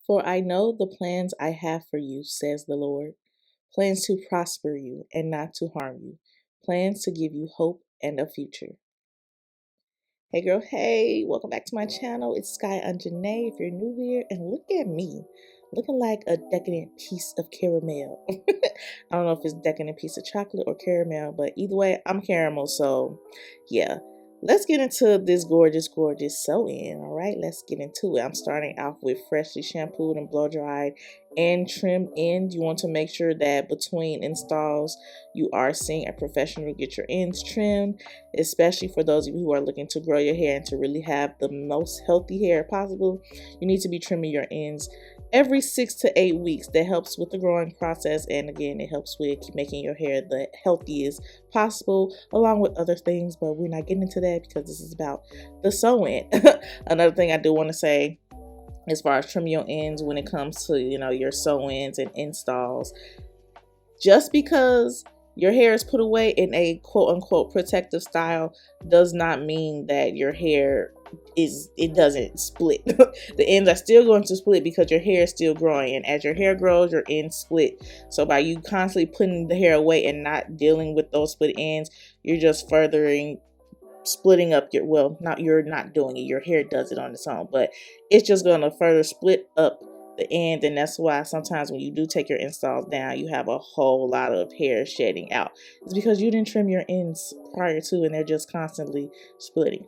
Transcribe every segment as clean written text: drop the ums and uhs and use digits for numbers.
For I know the plans I have for you, says the Lord. Plans to prosper you and not to harm you. Plans to give you hope and a future. Hey girl, hey, welcome back to my channel. It's Sky.Onjahnae if you're new here. And look at me, looking like a decadent piece of caramel. I don't know if it's decadent piece of chocolate or caramel, but either way, I'm caramel. So yeah, let's get into this gorgeous sew-in. All right, let's get into it. I'm starting off with freshly shampooed and blow dried and trimmed ends. You want to make sure that between installs, you are seeing a professional get your ends trimmed, especially for those of you who are looking to grow your hair and to really have the most healthy hair possible. You need to be trimming your ends every 6 to 8 weeks. That helps with the growing process, and again, it helps with making your hair the healthiest possible, along with other things, but we're not getting into that because this is about the sew-in. Another thing I do want to say as far as trimming your ends when it comes to, your sew-ins and installs, just because your hair is put away in a quote-unquote protective style does not mean that your hair doesn't split. The ends are still going to split because your hair is still growing, and as your hair grows, your ends split. So by you constantly putting the hair away and not dealing with those split ends, you're just furthering splitting up you're not doing it. Your hair does it on its own, but it's just going to further split up the end, and that's why sometimes when you do take your installs down, you have a whole lot of hair shedding out. It's because you didn't trim your ends prior to, and they're just constantly splitting.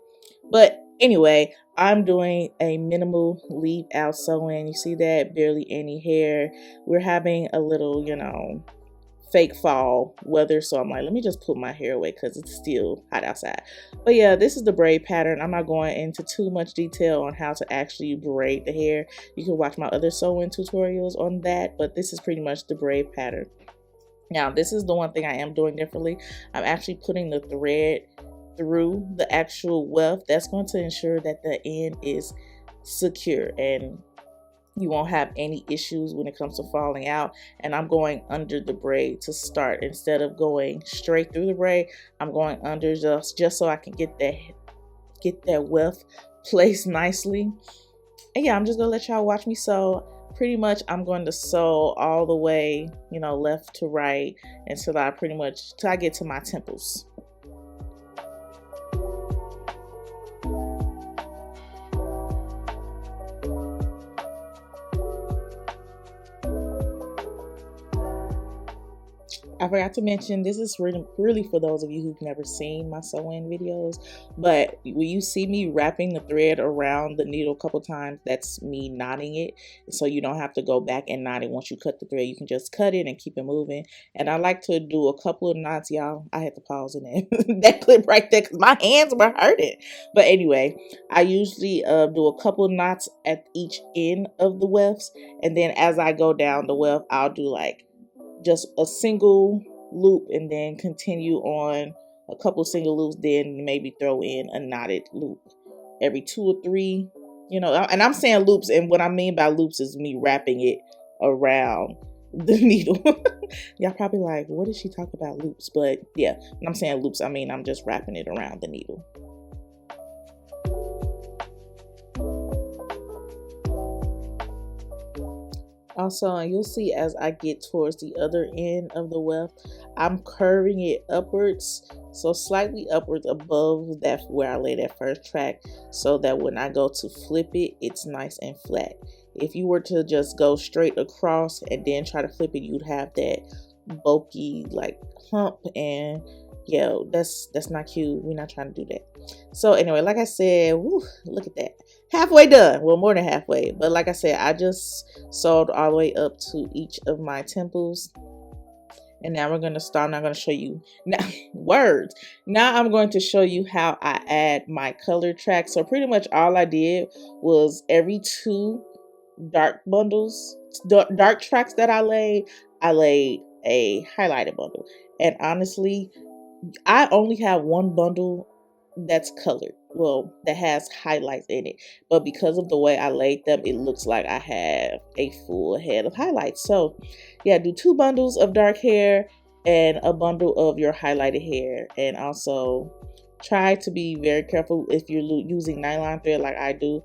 But anyway, I'm doing a minimal leave out sew-in. You see that? Barely any hair. We're having a little, fake fall weather, so I'm like, let me just put my hair away because it's still hot outside. But yeah, this is the braid pattern. I'm not going into too much detail on how to actually braid the hair. You can watch my other sew-in tutorials on that, but this is pretty much the braid pattern. Now, this is the one thing I am doing differently. I'm actually putting the thread through the actual weft. That's going to ensure that the end is secure and you won't have any issues when it comes to falling out. And I'm going under the braid to start. Instead of going straight through the braid, I'm going under just so I can get that weft placed nicely. And yeah, I'm just gonna let y'all watch me sew. Pretty much I'm going to sew all the way, left to right until I get to my temples. I forgot to mention, this is really for those of you who've never seen my sew-in videos, but when you see me wrapping the thread around the needle a couple times, that's me knotting it. So you don't have to go back and knot it once you cut the thread. You can just cut it and keep it moving. And I like to do a couple of knots, y'all. I had to pause in that clip right there because my hands were hurting. But anyway, I usually do a couple of knots at each end of the wefts. And then as I go down the weft, I'll do like just a single loop and then continue on a couple single loops, then maybe throw in a knotted loop every 2 or 3, and I'm saying loops, and what I mean by loops is me wrapping it around the needle. Y'all probably like, what did she talk about loops? But yeah, when I'm saying loops, I mean I'm just wrapping it around the needle. Also, you'll see as I get towards the other end of the weft, I'm curving it upwards, so slightly upwards above that where I laid that first track, so that when I go to flip it, it's nice and flat. If you were to just go straight across and then try to flip it, you'd have that bulky like hump, and yeah, that's not cute. We're not trying to do that. So anyway, like I said, look at that. Halfway done. Well, more than halfway. But like I said, I just sewed all the way up to each of my temples. And now we're going to start. I'm not going to show you now words. Now I'm going to show you how I add my color tracks. So pretty much all I did was every 2 dark tracks that I laid a highlighted bundle. And honestly, I only have one bundle that's colored, that has highlights in it, but because of the way I laid them, it looks like I have a full head of highlights. So yeah, do 2 bundles of dark hair and a bundle of your highlighted hair. And also try to be very careful if you're using nylon thread like I do.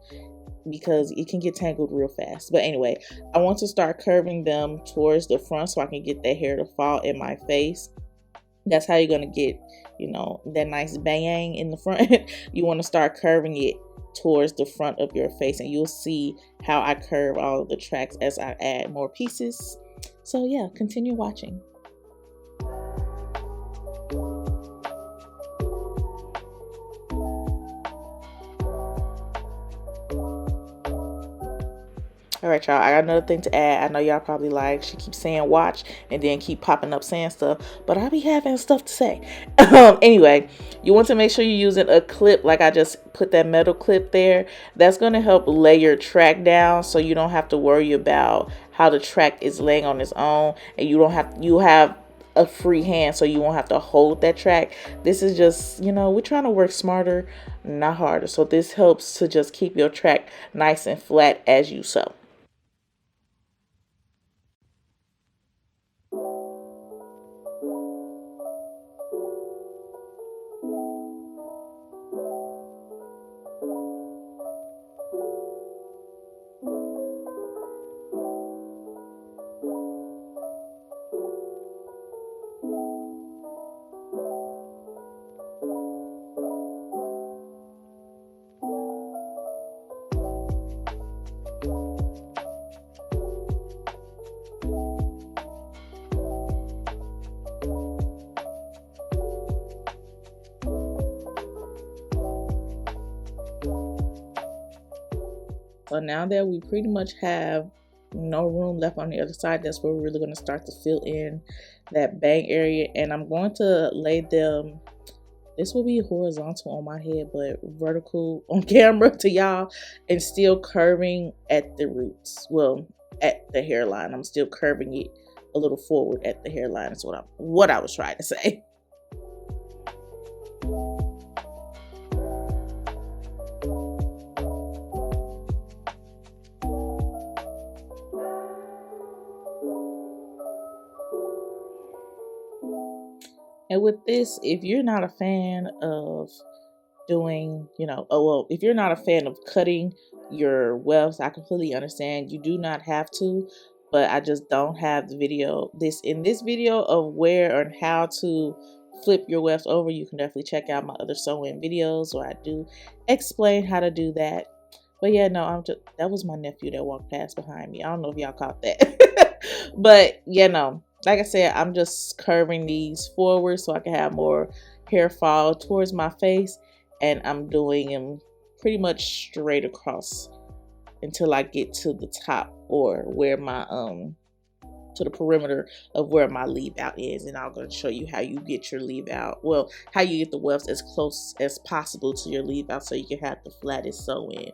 because it can get tangled real fast. But anyway, I want to start curving them towards the front so I can get that hair to fall in my face. That's how you're going to get, you know, that nice bang in the front. You want to start curving it towards the front of your face, and you'll see how I curve all of the tracks as I add more pieces. So yeah, continue watching. All right, y'all, I got another thing to add. I know y'all probably like, she keeps saying watch and then keep popping up saying stuff, but I be having stuff to say. Anyway, you want to make sure you're using a clip, like I just put that metal clip there. That's going to help lay your track down so you don't have to worry about how the track is laying on its own, and you have a free hand so you won't have to hold that track. This is just, you know, we're trying to work smarter, not harder. So this helps to just keep your track nice and flat as you sew. So now that we pretty much have no room left on the other side, that's where we're really going to start to fill in that bang area. And I'm going to lay them, this will be horizontal on my head, but vertical on camera to y'all, and still curving at the roots. Well, at the hairline. I'm still curving it a little forward at the hairline. That's what I was trying to say. And with this, if you're not a fan of doing, you know, if you're not a fan of cutting your wefts, I completely understand. You do not have to, but I just don't have the video. In this video of where and how to flip your wefts over, you can definitely check out my other sewing videos where I do explain how to do that. But yeah, no, that was my nephew that walked past behind me. I don't know if y'all caught that. But yeah, no. Like I said, I'm just curving these forward so I can have more hair fall towards my face. And I'm doing them pretty much straight across until I get to the top, or where my, to the perimeter of where my leave out is. And I'm going to show you how you get your leave out. Well, how you get the wefts as close as possible to your leave out so you can have the flattest sew in.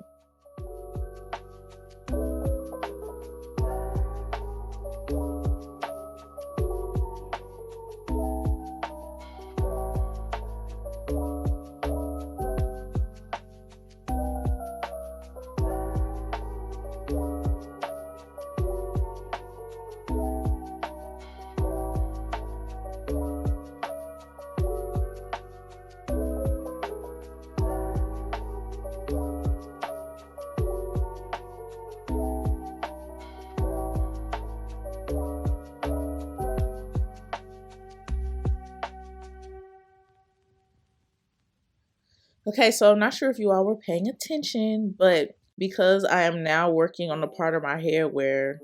Okay, so I'm not sure if you all were paying attention, but because I am now working on the part of my hair where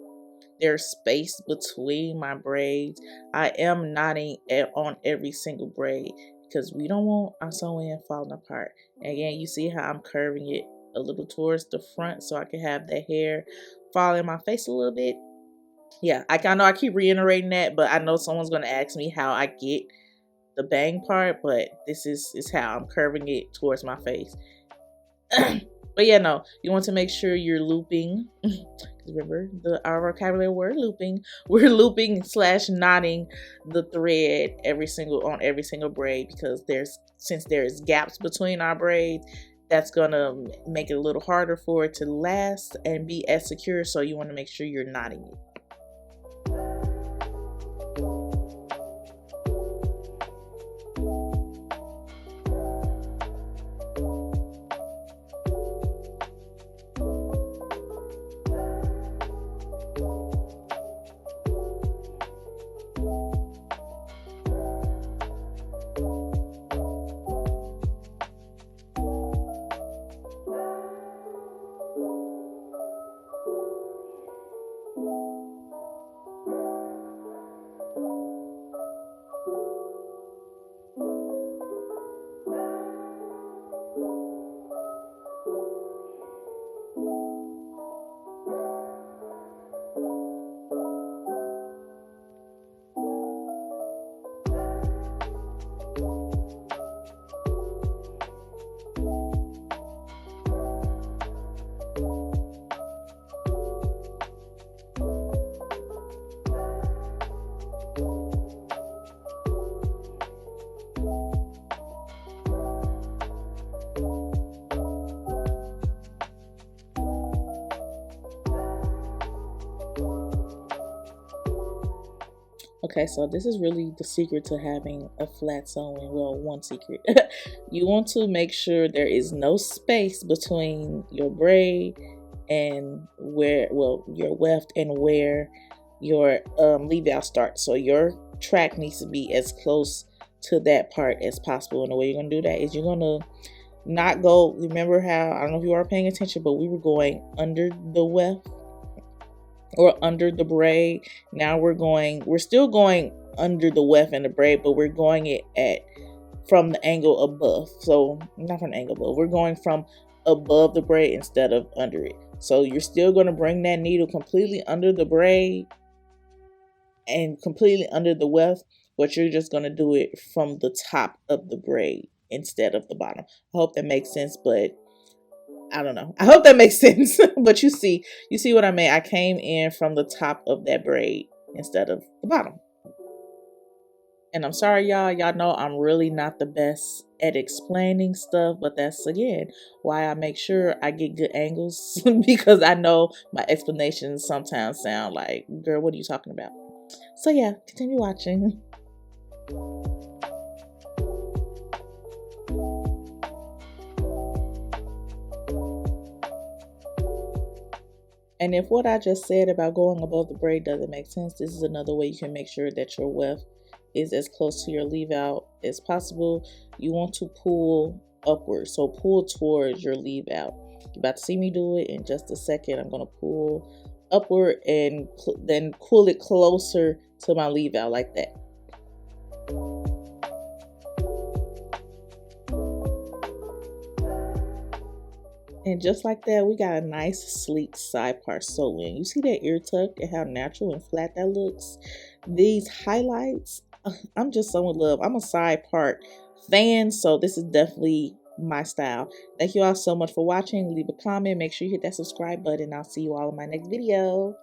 there's space between my braids, I am knotting on every single braid because we don't want our sewing falling apart. And again, you see how I'm curving it a little towards the front so I can have the hair fall in my face a little bit. Yeah, I know I keep reiterating that, but I know someone's going to ask me how I get the bang part, but this is how I'm curving it towards my face. But yeah, no, you want to make sure you're looping. Remember our vocabulary word looping. We're looping / knotting the thread on every single braid, because since there's gaps between our braids, that's gonna make it a little harder for it to last and be as secure. So you want to make sure you're knotting it. Okay, so this is really the secret to having a flat sewing. Well, one secret. You want to make sure there is no space between your braid and where, well, your weft and where your leave out starts. So your track needs to be as close to that part as possible. And the way you're going to do that is you're going to not go, remember how, I don't know if you are paying attention, but we were going under the weft or under the braid. Now we're still going under the weft and the braid, but we're going it at from the angle above. So not from the angle above, we're going from above the braid instead of under it. So you're still going to bring that needle completely under the braid and completely under the weft, but you're just going to do it from the top of the braid instead of the bottom. I hope that makes sense, but I don't know. I hope that makes sense. But you see what I mean. I came in from the top of that braid instead of the bottom. And I'm sorry, y'all. Y'all know I'm really not the best at explaining stuff, but that's, again, why I make sure I get good angles because I know my explanations sometimes sound like, girl, what are you talking about? So yeah, continue watching. And if what I just said about going above the braid doesn't make sense, this is another way you can make sure that your weft is as close to your leave out as possible. You want to pull upward, so pull towards your leave out. You're about to see me do it in just a second. I'm going to pull upward and then pull it closer to my leave out like that. And just like that, we got a nice sleek side part sew in. You see that ear tuck and how natural and flat that looks? These highlights, I'm just so in love. I'm a side part fan, so this is definitely my style. Thank you all so much for watching. Leave a comment. Make sure you hit that subscribe button. I'll see you all in my next video.